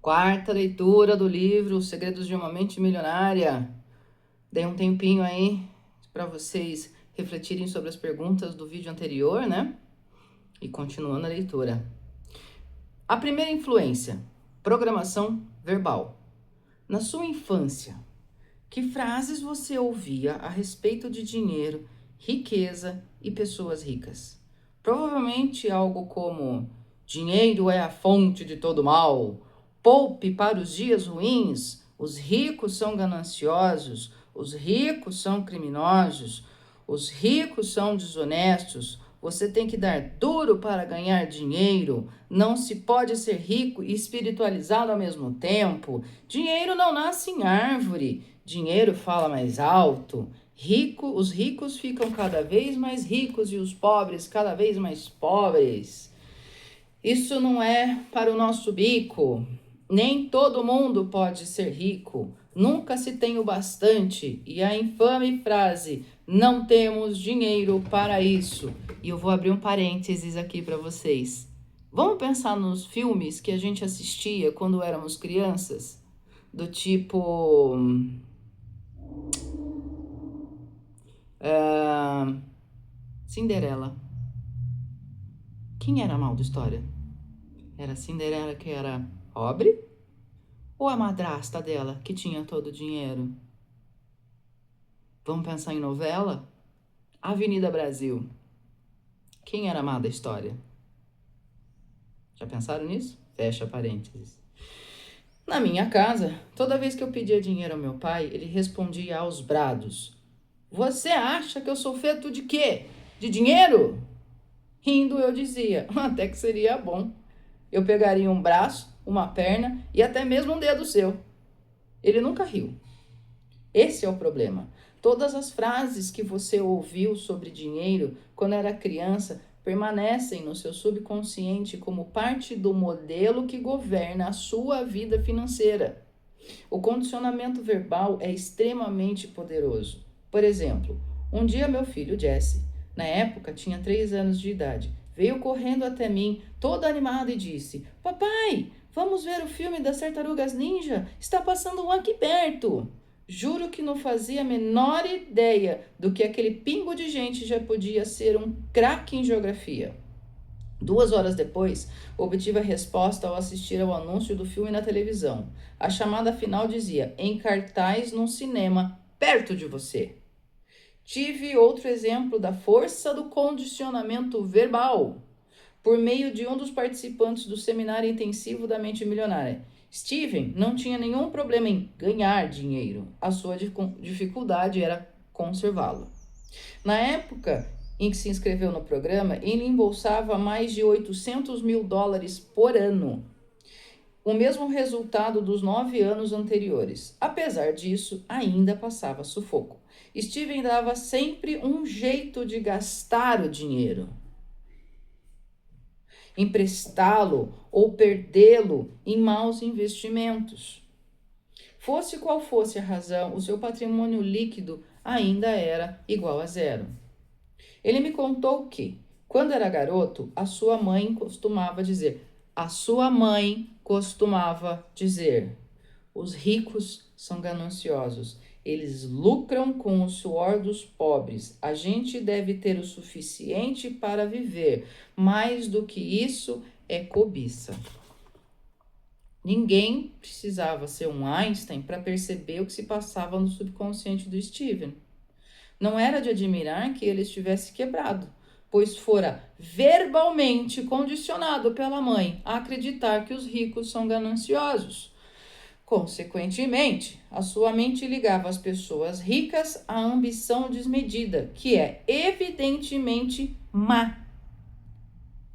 Quarta leitura do livro Os Segredos de uma Mente Milionária. Dei um tempinho aí para vocês refletirem sobre as perguntas do vídeo anterior, né? E continuando a leitura. A primeira influência, programação verbal. Na sua infância, que frases você ouvia a respeito de dinheiro, riqueza e pessoas ricas? Provavelmente algo como: dinheiro é a fonte de todo mal, poupe para os dias ruins, os ricos são gananciosos, os ricos são criminosos, os ricos são desonestos, você tem que dar duro para ganhar dinheiro, não se pode ser rico e espiritualizado ao mesmo tempo, dinheiro não nasce em árvore, dinheiro fala mais alto, os ricos ficam cada vez mais ricos e os pobres cada vez mais pobres. Isso não é para o nosso bico. Nem todo mundo pode ser rico. Nunca se tem o bastante. E a infame frase, não temos dinheiro para isso. E eu vou abrir um parênteses aqui para vocês. Vamos pensar nos filmes que a gente assistia quando éramos crianças? Do tipo... Cinderela. Quem era a mal da história? Era a Cinderela que era pobre? Ou a madrasta dela que tinha todo o dinheiro? Vamos pensar em novela? Avenida Brasil. Quem era a má da história? Já pensaram nisso? Fecha parênteses. Na minha casa, toda vez que eu pedia dinheiro ao meu pai, ele respondia aos brados: você acha que eu sou feito de quê? De dinheiro? Rindo eu dizia: até que seria bom. Eu pegaria um braço, uma perna e até mesmo um dedo seu. Ele nunca riu. Esse é o problema. Todas as frases que você ouviu sobre dinheiro quando era criança permanecem no seu subconsciente como parte do modelo que governa a sua vida financeira. O condicionamento verbal é extremamente poderoso. Por exemplo, um dia meu filho Jesse, na época tinha 3 anos de idade, veio correndo até mim, todo animado, e disse: papai, vamos ver o filme das Tartarugas Ninja? Está passando um aqui perto. Juro que não fazia a menor ideia do que aquele pingo de gente já podia ser um craque em geografia. 2 horas depois, obtive a resposta ao assistir ao anúncio do filme na televisão. A chamada final dizia: em cartaz num cinema perto de você. Tive outro exemplo da força do condicionamento verbal, por meio de um dos participantes do seminário intensivo da mente milionária. Steven não tinha nenhum problema em ganhar dinheiro. A sua dificuldade era conservá-lo. Na época em que se inscreveu no programa, ele embolsava mais de $800 mil por ano. O mesmo resultado dos 9 anos anteriores. Apesar disso, ainda passava sufoco. Steven dava sempre um jeito de gastar o dinheiro, emprestá-lo ou perdê-lo em maus investimentos. Fosse qual fosse a razão, o seu patrimônio líquido ainda era igual a zero. Ele me contou que, quando era garoto, a sua mãe costumava dizer: os ricos são gananciosos, eles lucram com o suor dos pobres, a gente deve ter o suficiente para viver, mais do que isso é cobiça. Ninguém precisava ser um Einstein para perceber o que se passava no subconsciente do Steven. Não era de admirar que ele estivesse quebrado, pois fora verbalmente condicionado pela mãe a acreditar que os ricos são gananciosos. Consequentemente, a sua mente ligava as pessoas ricas à ambição desmedida, que é evidentemente má.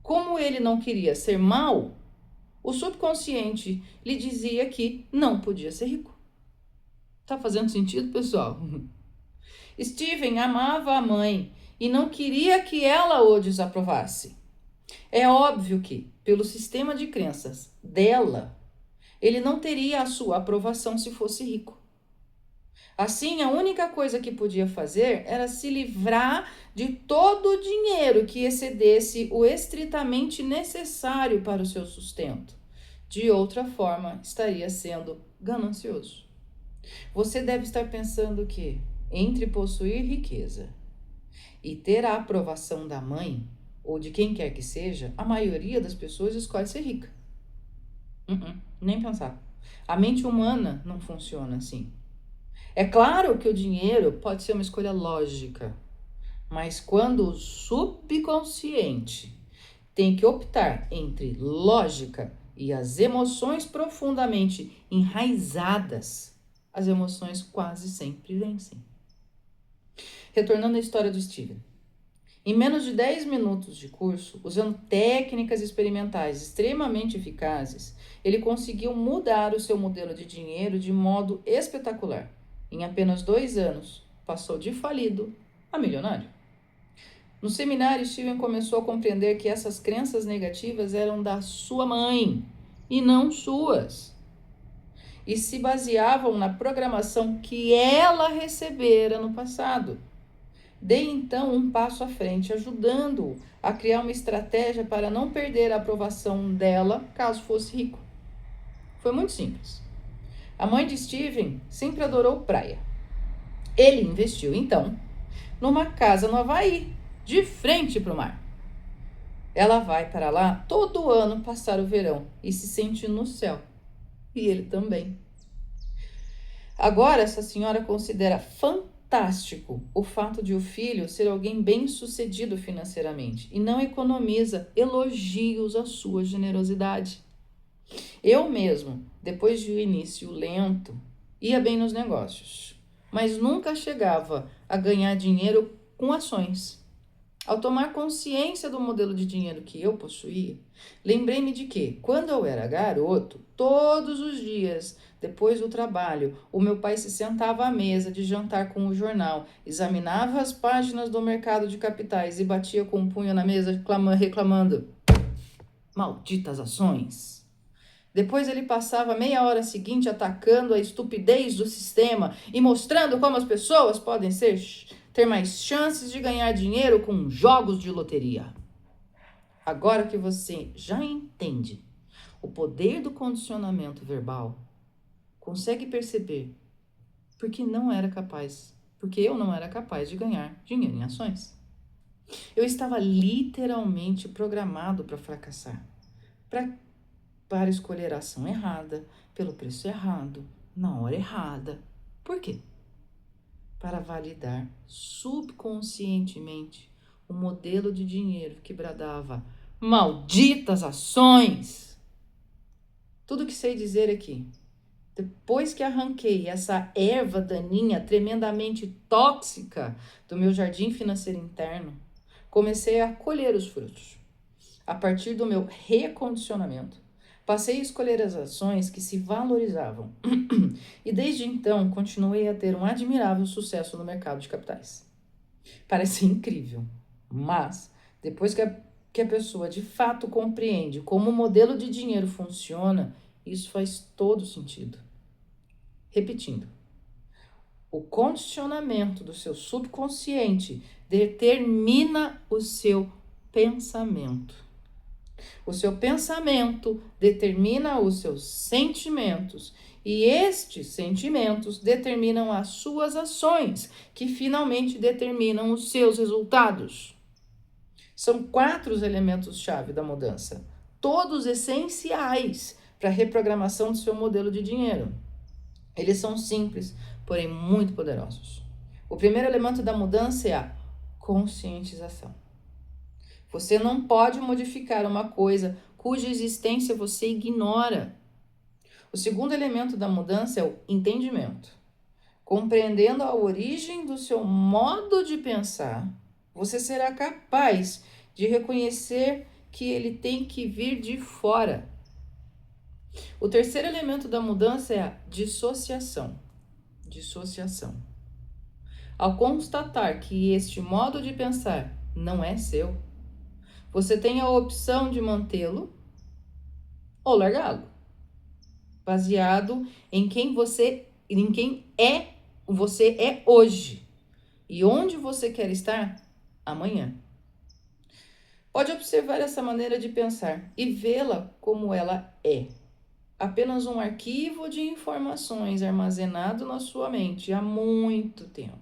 Como ele não queria ser mau, o subconsciente lhe dizia que não podia ser rico. Tá fazendo sentido, pessoal? Steven amava a mãe e não queria que ela o desaprovasse. É óbvio que, pelo sistema de crenças dela, ele não teria a sua aprovação se fosse rico. Assim, a única coisa que podia fazer era se livrar de todo o dinheiro que excedesse o estritamente necessário para o seu sustento. De outra forma, estaria sendo ganancioso. Você deve estar pensando que, entre possuir riqueza e ter a aprovação da mãe, ou de quem quer que seja, a maioria das pessoas escolhe ser rica. Nem pensar. A mente humana não funciona assim. É claro que o dinheiro pode ser uma escolha lógica, mas quando o subconsciente tem que optar entre lógica e as emoções profundamente enraizadas, as emoções quase sempre vencem. Retornando à história do Steven. Em menos de 10 minutos de curso, usando técnicas experimentais extremamente eficazes, ele conseguiu mudar o seu modelo de dinheiro de modo espetacular. Em apenas 2 anos, passou de falido a milionário. No seminário, Steven começou a compreender que essas crenças negativas eram da sua mãe e não suas, e se baseavam na programação que ela recebera no passado. Dei então um passo à frente, ajudando-o a criar uma estratégia para não perder a aprovação dela caso fosse rico. Foi muito simples. A mãe de Steven sempre adorou praia. Ele investiu então numa casa no Havaí, de frente para o mar. Ela vai para lá todo ano passar o verão e se sente no céu. E ele também. Agora, essa senhora considera fantástico o fato de o filho ser alguém bem-sucedido financeiramente e não economiza elogios à sua generosidade. Eu mesmo, depois de um início lento, ia bem nos negócios, mas nunca chegava a ganhar dinheiro com ações. Ao tomar consciência do modelo de dinheiro que eu possuía, lembrei-me de que, quando eu era garoto, todos os dias, depois do trabalho, o meu pai se sentava à mesa de jantar com o jornal, examinava as páginas do mercado de capitais e batia com o punho na mesa reclamando: malditas ações! Depois ele passava meia hora seguinte atacando a estupidez do sistema e mostrando como as pessoas podem ter mais chances de ganhar dinheiro com jogos de loteria. Agora que você já entende o poder do condicionamento verbal, consegue perceber porque eu não era capaz de ganhar dinheiro em ações. Eu estava literalmente programado para fracassar, para escolher a ação errada, pelo preço errado, na hora errada. Por quê? Para validar subconscientemente o modelo de dinheiro que bradava: malditas ações! Tudo que sei dizer aqui, depois que arranquei essa erva daninha tremendamente tóxica do meu jardim financeiro interno, comecei a colher os frutos. A partir do meu recondicionamento, passei a escolher as ações que se valorizavam e desde então continuei a ter um admirável sucesso no mercado de capitais. Parece incrível, mas depois que a pessoa de fato compreende como o modelo de dinheiro funciona, isso faz todo sentido. Repetindo, o condicionamento do seu subconsciente determina o seu pensamento. O seu pensamento determina os seus sentimentos e estes sentimentos determinam as suas ações, que finalmente determinam os seus resultados. São 4 os elementos-chave da mudança, todos essenciais para a reprogramação do seu modelo de dinheiro. Eles são simples, porém muito poderosos. O primeiro elemento da mudança é a conscientização. Você não pode modificar uma coisa cuja existência você ignora. O segundo elemento da mudança é o entendimento. Compreendendo a origem do seu modo de pensar, você será capaz de reconhecer que ele tem que vir de fora. O terceiro elemento da mudança é a dissociação. Ao constatar que este modo de pensar não é seu, você tem a opção de mantê-lo ou largá-lo, baseado em quem você é hoje e onde você quer estar amanhã. Pode observar essa maneira de pensar e vê-la como ela é. apenas um arquivo de informações armazenado na sua mente há muito tempo,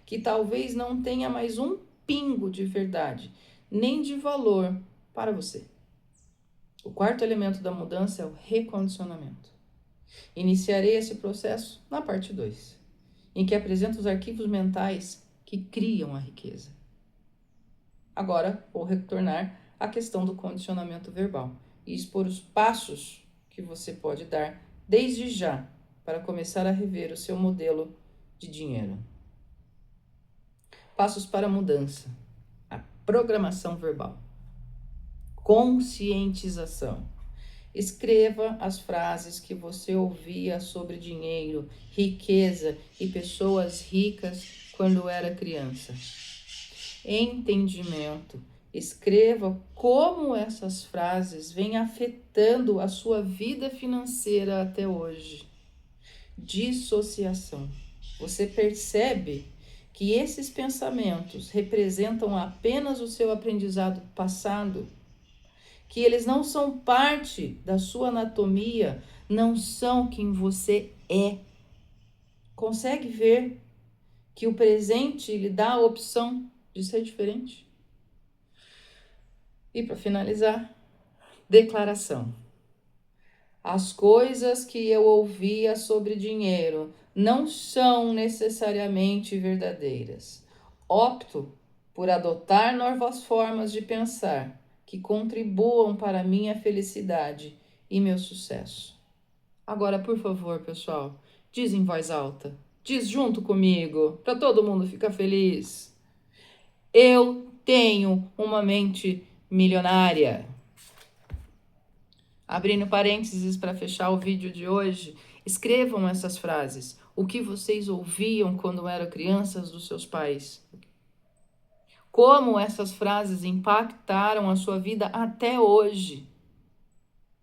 que talvez não tenha mais um pingo de verdade, nem de valor para você. O quarto elemento da mudança é o recondicionamento. Iniciarei esse processo na parte 2, em que apresento os arquivos mentais que criam a riqueza. Agora, vou retornar à questão do condicionamento verbal e expor os passos que você pode dar desde já para começar a rever o seu modelo de dinheiro. Passos para a mudança. A programação verbal. Conscientização. Escreva as frases que você ouvia sobre dinheiro, riqueza e pessoas ricas quando era criança. Entendimento. Escreva como essas frases vêm afetando a sua vida financeira até hoje. Dissociação. Você percebe que esses pensamentos representam apenas o seu aprendizado passado, que eles não são parte da sua anatomia, não são quem você é. Consegue ver que o presente lhe dá a opção de ser diferente? E para finalizar, declaração. As coisas que eu ouvia sobre dinheiro não são necessariamente verdadeiras. Opto por adotar novas formas de pensar que contribuam para a minha felicidade e meu sucesso. Agora, por favor, pessoal, diz em voz alta, diz junto comigo, para todo mundo ficar feliz. Eu tenho uma mente milionária. Abrindo parênteses para fechar o vídeo de hoje, escrevam essas frases. O que vocês ouviam quando eram crianças dos seus pais? Como essas frases impactaram a sua vida até hoje?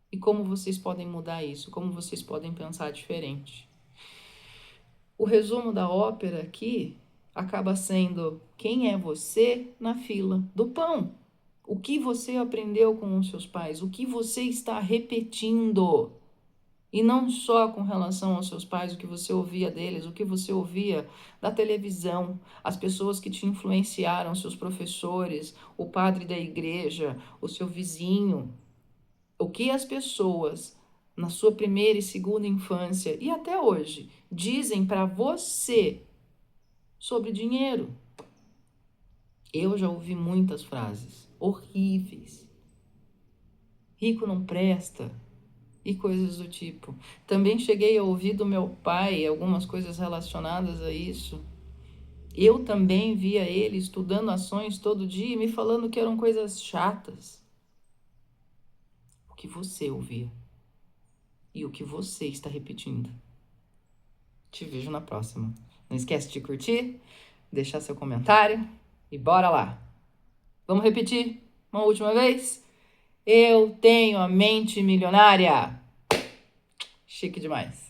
E como vocês podem mudar isso? Como vocês podem pensar diferente? O resumo da ópera aqui acaba sendo: quem é você na fila do pão? O que você aprendeu com os seus pais? O que você está repetindo? E não só com relação aos seus pais, o que você ouvia deles, o que você ouvia da televisão, as pessoas que te influenciaram, seus professores, o padre da igreja, o seu vizinho. O que as pessoas na sua primeira e segunda infância e até hoje dizem para você sobre dinheiro. Eu já ouvi muitas frases horríveis. Rico não presta. E coisas do tipo. Também cheguei a ouvir do meu pai algumas coisas relacionadas a isso. Eu também via ele estudando ações todo dia e me falando que eram coisas chatas. O que você ouvia? E o que você está repetindo? Te vejo na próxima. Não esquece de curtir, deixar seu comentário e bora lá. Vamos repetir uma última vez? Eu tenho a mente milionária. Chique demais.